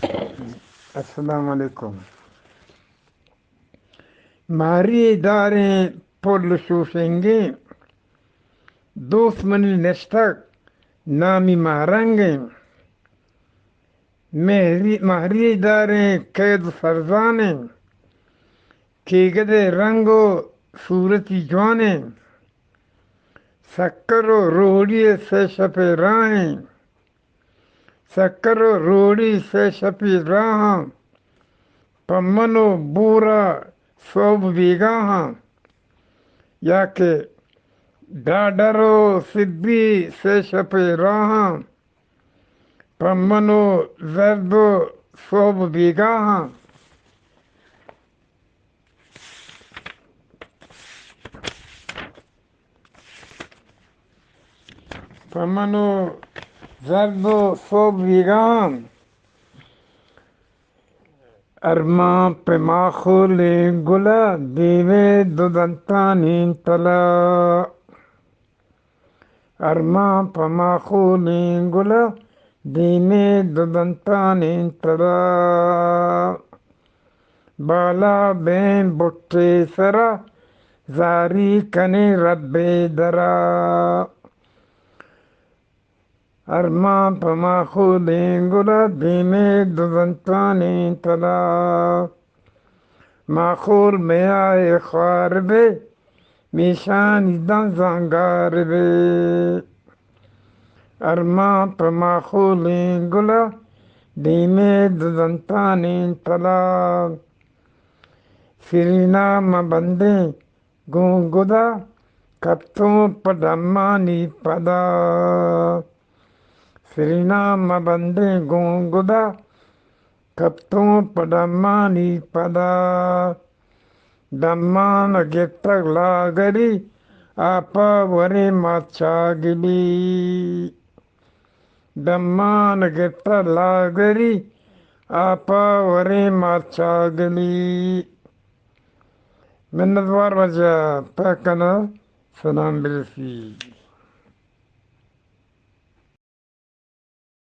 अस्सलाम वालेकुम। मारी दारें पुल शूसेंगे, दुश्मनी नस्तक नामी मारेंगे। मारी दारें कैद फरजाने, के गदे रंगो सूरती जवाने। शक्करो रोड़ी से छपे राहें, शक्करो रोड़ी से छपी राह। पमनो बूरा सोब बीगाहा, या के डाडरो सिब्बी से छपे राह। पमनो जर्दो सोब बीगाहा। पमनो जर्दो सोब बीगाहा। ارمان पे माखोलें गुला देवे दुदंतानी तला। ارمان पे माखोलें गुला देवे दुदंतानी तला। बाला बें बुट्टे सरा जारी कने रब्बे दरा। ارمان पे माखोलें गुला देवे दुदंतानी तला। माखोल में आए ख्वार बे निशान दंगार बे। ارمان पे माखोलें गुला देवे दुदंतानी तला। सिरीना मबंदे गुदा कत्तों पदमानी पदा। सिरीना मबंदे गुदा कत्तों पदमानी पदा। दम्मान गिट्टक लागरी आपा वरे माचागिली। दम्मान गिट्टक लागरी आपा वरे माचागिली। मिन्नतवार वजह पैकना सलाम बिलसी।